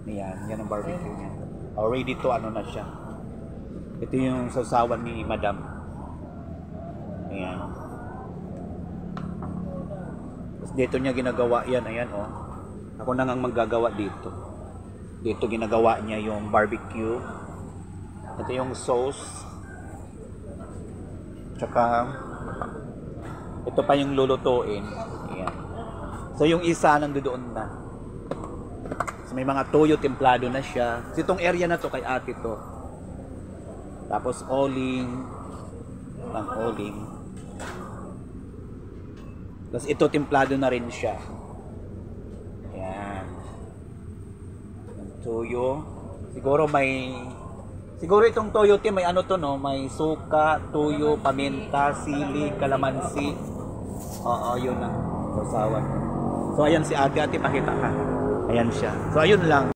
Ayan, yan ang barbecue niya. Already to ano na siya. Ito yung sausawan ni Madam. Ayan. Tapos dito niya ginagawa yan. Ayan, oh. Ako na ngang maggagawa dito. Dito ginagawa niya yung barbecue. Ito yung sauce. Tsaka ito pa yung lulutuin. Ayan. So yung isa nandoon na. So, may mga toyo templado na siya. So, itong area na to kay ate to. Tapos oling. Pang oling. Tapos ito templado na rin siya. Ayan. Yung toyo. Siguro itong toyo may ano to no, may suka, toyo, paminta, sili, kalamansi. Oo, yun ang sausawan. So ayan si ate, pakita ka. Ayan siya. So ayun lang.